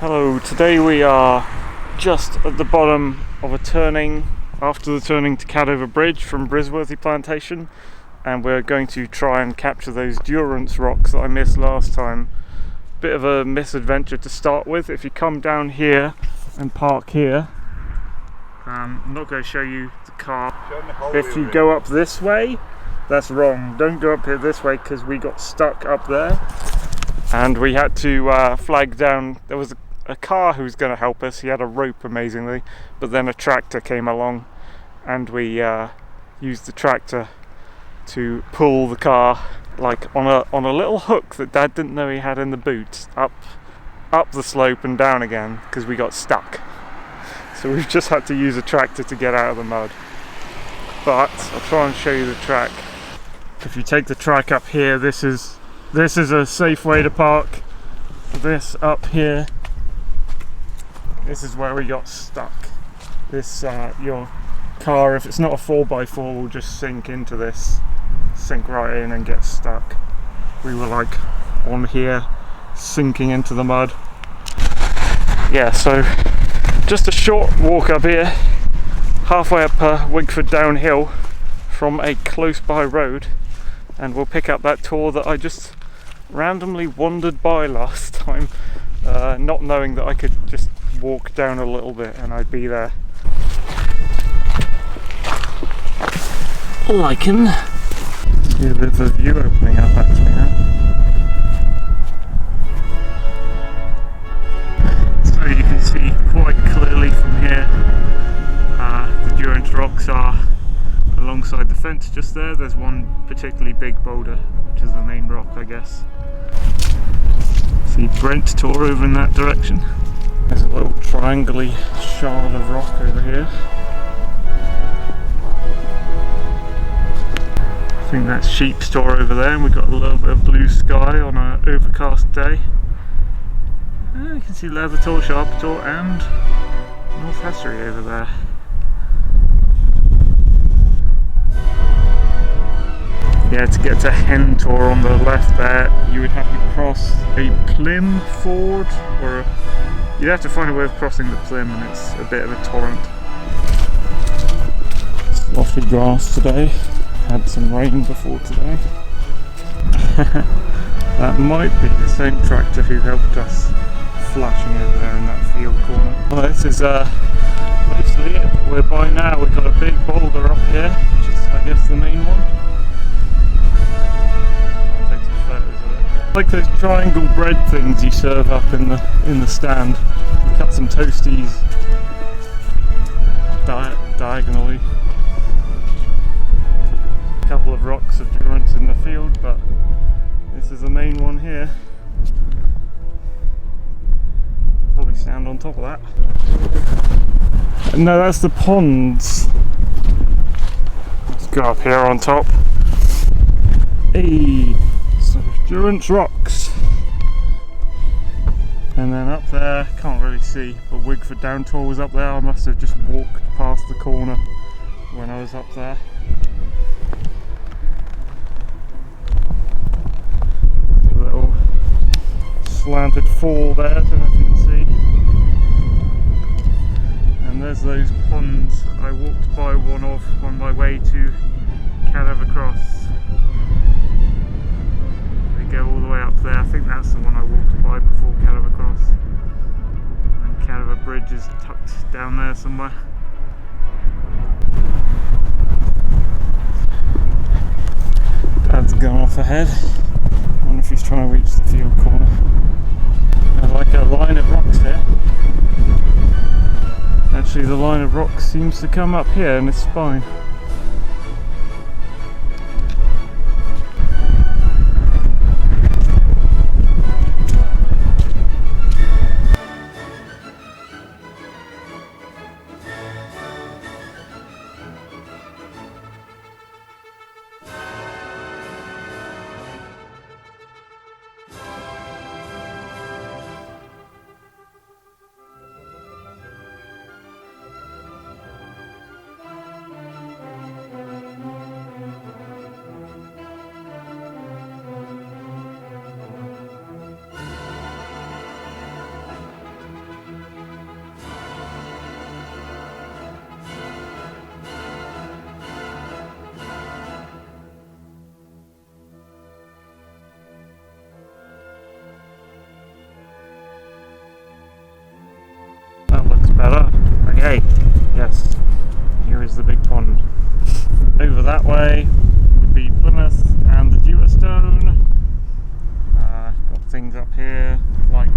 Hello, today we are just at the bottom of a turning after the turning to Cadover Bridge from Brisworthy Plantation, and we're going to try and capture those Durance rocks that I missed last time. Bit of a misadventure to start with. If you come down here and park here, I'm not going to show you the car. If you go up this way, that's wrong. Don't go up here this way because we got stuck up there and we had to flag down. There was a car who was going to help us. He had a rope, amazingly, but then a tractor came along and we used the tractor to pull the car like on a little hook that Dad didn't know he had in the boot up the slope and down again because we got stuck. So we've just had to use a tractor to get out of the mud. But I'll try and show you the track. If you take the track up here, this is a safe way to park. This up here, this is where we got stuck. This your car, if it's not a 4x4, will just sink into this, sink right in and get stuck. We were like on here, sinking into the mud. Yeah, so just a short walk up here, halfway up Wigford downhill from a close by road, and we'll pick up that tour that I just randomly wandered by last time, not knowing that I could just walk down a little bit and I'd be there. Lichen. See a bit of a view opening up actually now. So you can see quite clearly from here the Durance rocks are alongside the fence just there. There's one particularly big boulder, which is the main rock, I guess. See Brent Tor over in that direction. There's a little triangle-y shard of rock over here. I think that's Sheep's Tor over there, and we've got a little bit of blue sky on an overcast day. You can see Leather Tor, Sharp Tor, and North Hessery over there. Yeah, to get to Hen Tor on the left there, you would have to cross a Plym ford, or you'd have to find a way of crossing the Plym, and it's a bit of a torrent. Sloshy grass today. Had some rain before today. That might be the same tractor who helped us flashing over there in that field corner. Well, this is mostly it that we're by now. We've got a big boulder up here, which is I guess the main one. I'll take some photos of it. Like those triangle bread things you serve up in the stand. Cut some toasties diagonally. A couple of rocks of Durance in the field, but this is the main one here. Probably stand on top of that. No, that's the ponds. Let's go up here on top. Hey, so Durance rocks. And then up there, can't really see, but Wigford Down Tor was up there. I must have just walked past the corner when I was up there. A little slanted fall there, I don't know if you can see. And there's those ponds I walked by one of on my way to Cadover Cross. They go all the way up there. I think that's the one I walked by before Cadover Cross. And Cadover Bridge is tucked down there somewhere. Dad's gone off ahead. I wonder if he's trying to reach the field corner. There's like a line of rocks here. Actually, the line of rocks seems to come up here in its spine. Yes, here is the big pond. Over that way would be Plymouth and the Dewstone. Got things up here like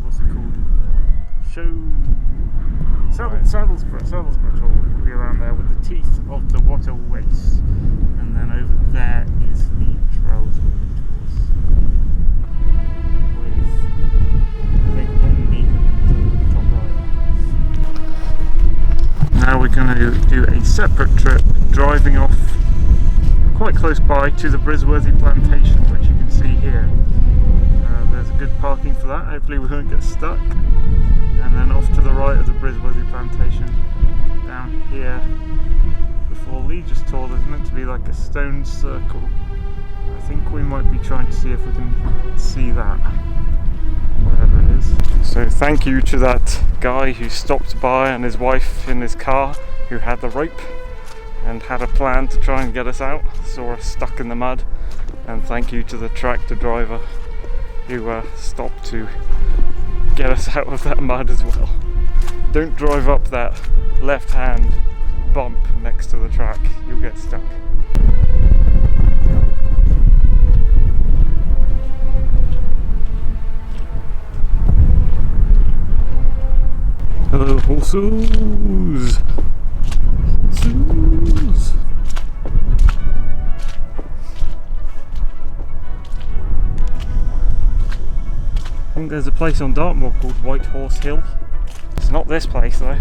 what's it called? Saddlesborough Tor will be around there with the teeth of the Water Waste. And then over there is the Trollsbury Tours. With, I think, Beacon top right. Now we're going to do a separate trip, driving off quite close by to the Brisworthy plantation, which you can see here. There's a good parking for that, hopefully we won't get stuck. And then off to the right of the Brisworthy plantation, down here before Legis Tor, there's meant to be like a stone circle. I think we might be trying to see if we can see that, wherever it is. So thank you to that guy who stopped by and his wife in his car who had the rope and had a plan to try and get us out, saw us stuck in the mud. And thank you to the tractor driver who stopped to get us out of that mud as well. Don't drive up that left hand bump next to the track, you'll get stuck. Hello horses! Horses! I think there's a place on Dartmoor called White Horse Hill. It's not this place though.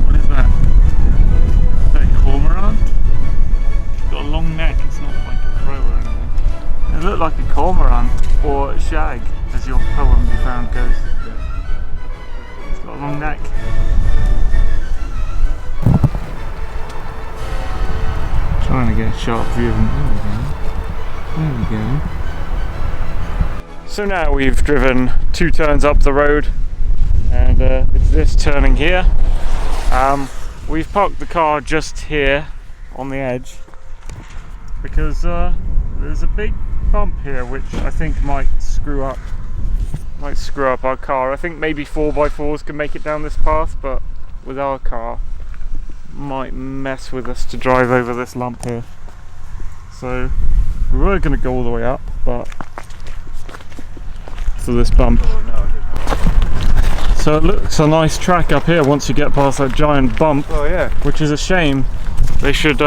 What is that? Is that a cormorant? It's got a long neck, it's not like a crow or anything. It looked like a cormorant or a shag, as your poem you found goes. It's got a long neck. Trying to get a sharp view of them. There we go. So now we've driven 2 turns up the road, and it's this turning here. We've parked the car just here on the edge because there's a big bump here which I think might screw up our car. I think maybe 4x4s can make it down this path, but with our car might mess with us to drive over this lump here. So we were going to go all the way up, but for this bump. So it looks a nice track up here once you get past that giant bump. Oh yeah. Which is a shame. They should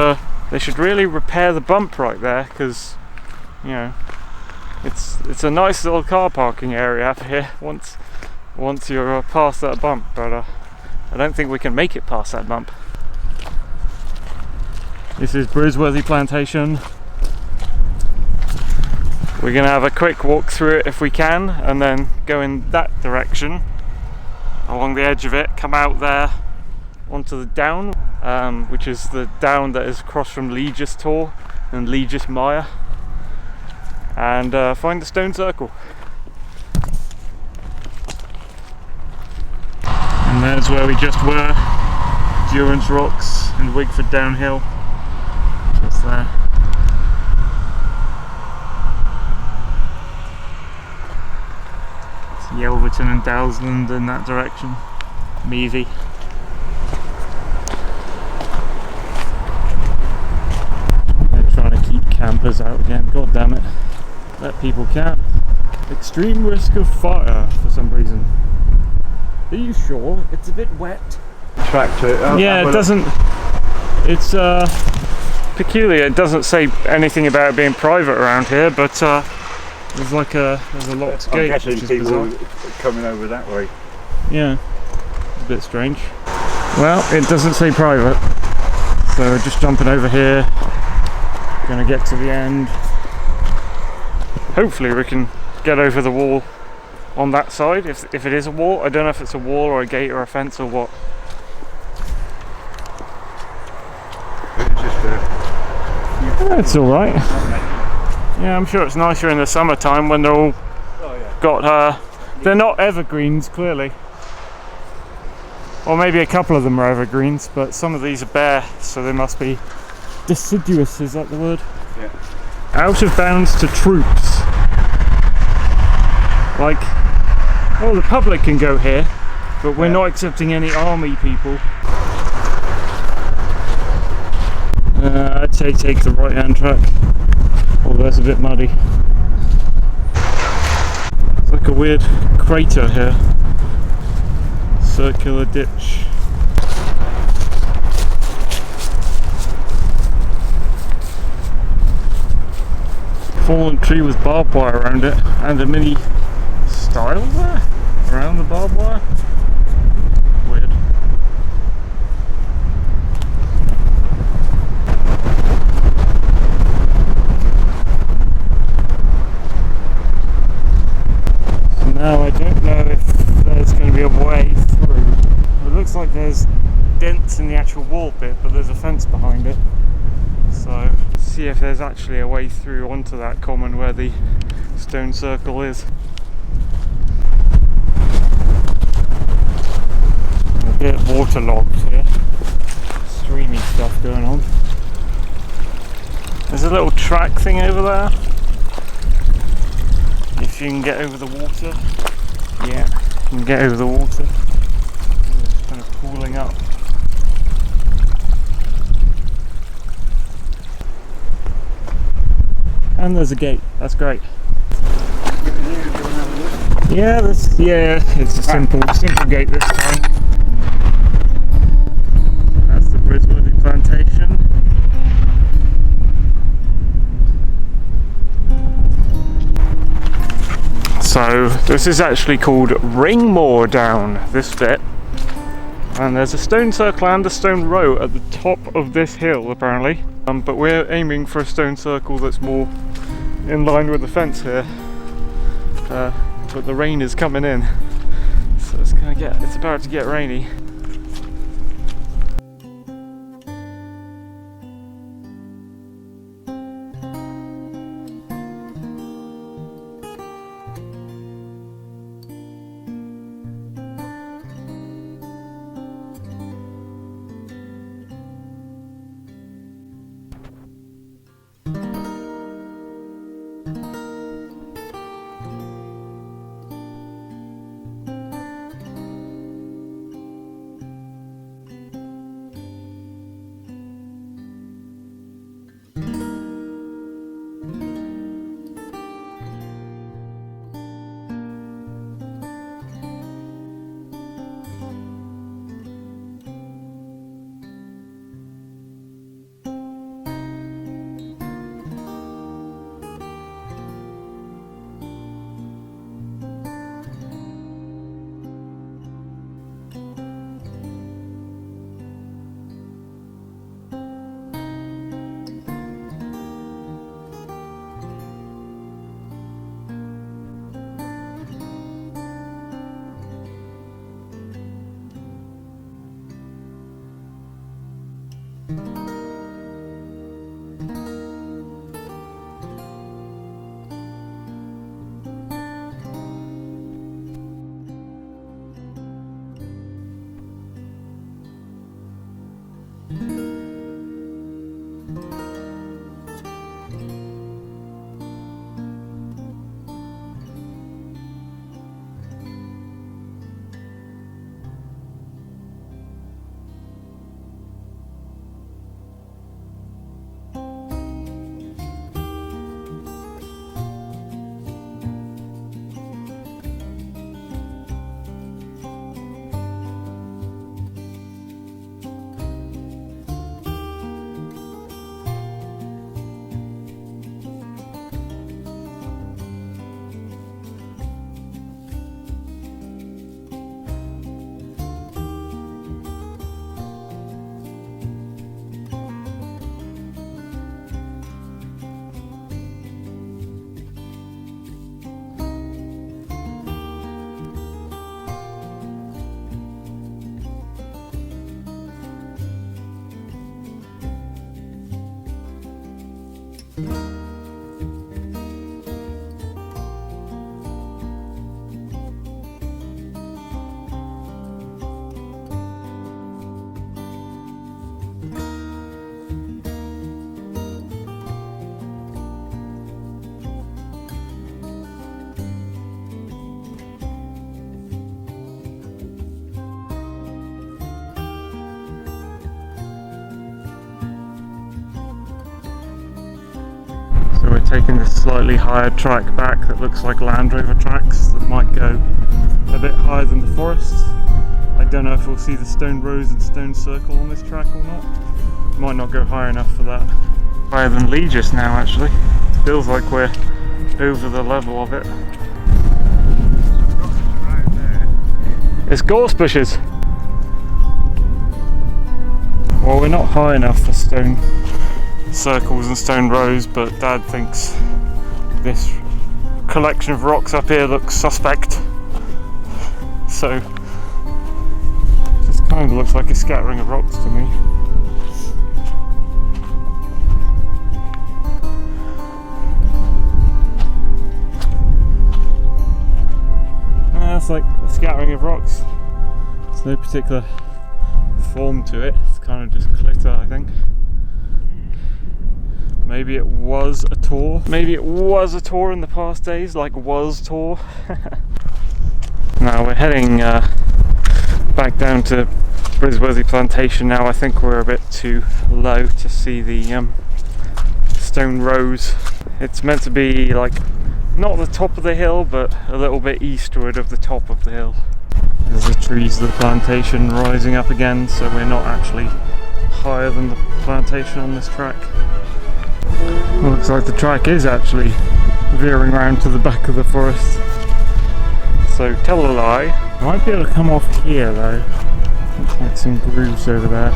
really repair the bump right there, because you know it's a nice little car parking area up here once you're past that bump, but I don't think we can make it past that bump. This is Brisworthy Plantation. We're going to have a quick walk through it if we can, and then go in that direction along the edge of it, come out there onto the down, which is the down that is across from Legis Tor and Legis Mire, and find the stone circle. And there's where we just were, Durance Rocks and Wigford Downhill. Just there. It's Yelverton and Dalsland in that direction. Meavy. They're trying to keep campers out again. God damn it. Let people camp. Extreme risk of fire for some reason. Are you sure? It's a bit wet. Tractor. Yeah, it doesn't. It's peculiar. It doesn't say anything about it being private around here, but there's a locked gate. I'm guessing which is people bizarre. coming over that way. Yeah, a bit strange. Well, it doesn't say private, so we're just jumping over here. Gonna get to the end. Hopefully we can get over the wall on that side, if it is a wall. I don't know if it's a wall or a gate or a fence or what. It's alright. Yeah, I'm sure it's nicer in the summertime when they're all got they're not evergreens, clearly. Or maybe a couple of them are evergreens, but some of these are bare, so they must be deciduous, is that the word? Yeah. Out of bounds to troops. Like, well, the public can go here, but we're not accepting any army people. I'd say take the right hand track, although it's a bit muddy. It's like a weird crater here, circular ditch. Fallen tree with barbed wire around it, and a mini stile there around the barbed wire. Weird. So now I don't know if there's going to be a way through. It looks like there's dents in the actual wall bit, but there's a fence behind it. So see if there's actually a way through onto that common where the stone circle is. A bit waterlogged here, streamy stuff going on. There's a little track thing over there, if you can get over the water. Yeah, you can get over the water. It's kind of pooling up. And there's a gate, that's great. Yeah, it's a simple gate this time. That's the Brisworthy plantation. So this is actually called Ringmore Down, this bit. And there's a stone circle and a stone row at the top of this hill apparently. But we're aiming for a stone circle that's more in line with the fence here. But the rain is coming in, so it's about to get rainy. taking this slightly higher track back that looks like Land Rover tracks that might go a bit higher than the forest. I don't know if we'll see the stone rose and stone circle on this track or not. Might not go high enough for that. Higher than Legis now actually. Feels like we're over the level of it. It's gorse bushes! Well, we're not high enough for stone circles and stone rows, but Dad thinks this collection of rocks up here looks suspect. So, this kind of looks like a scattering of rocks to me. That's like a scattering of rocks. There's no particular form to it. It's kind of just glitter, I think. Maybe it was a tour. Maybe it was a tour in the past days, like was tour. Now we're heading back down to Brisworthy Plantation now. I think we're a bit too low to see the stone rose. It's meant to be like not the top of the hill, but a little bit eastward of the top of the hill. There's the trees of the plantation rising up again, so we're not actually higher than the plantation on this track. It looks like the track is actually veering around to the back of the forest. So tell a lie. I might be able to come off here though. Looks like some grooves over there.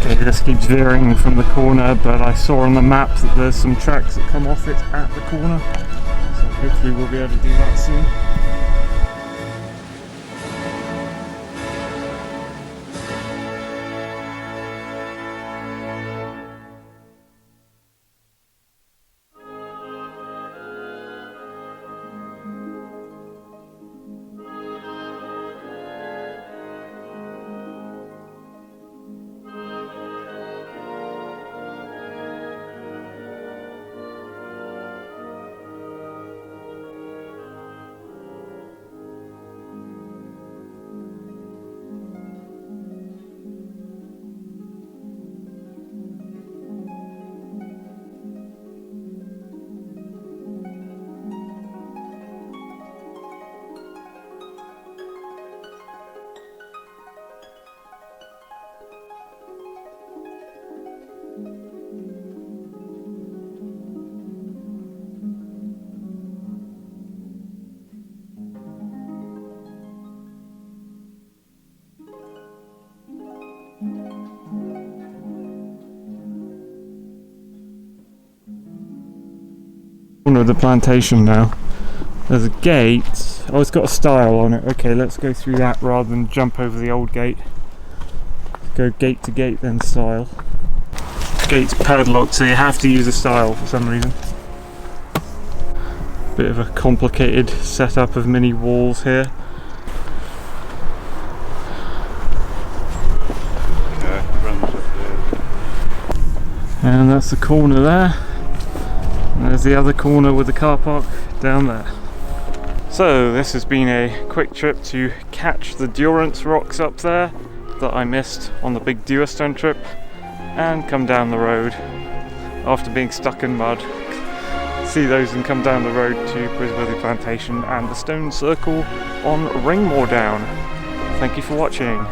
Okay, this keeps veering from the corner, but I saw on the map that there's some tracks that come off it at the corner. So hopefully we'll be able to do that soon. Of the plantation now. There's a gate. Oh, it's got a stile on it. Okay, let's go through that rather than jump over the old gate. Go gate to gate then stile. Gate's padlocked, so you have to use a stile for some reason. Bit of a complicated setup of mini walls here. And that's the corner there. And there's the other corner with the car park down there. So this has been a quick trip to catch the Durance rocks up there that I missed on the big Duostone trip, and come down the road after being stuck in mud. See those and come down the road to Brisworthy Plantation and the stone circle on Ringmore Down. Thank you for watching.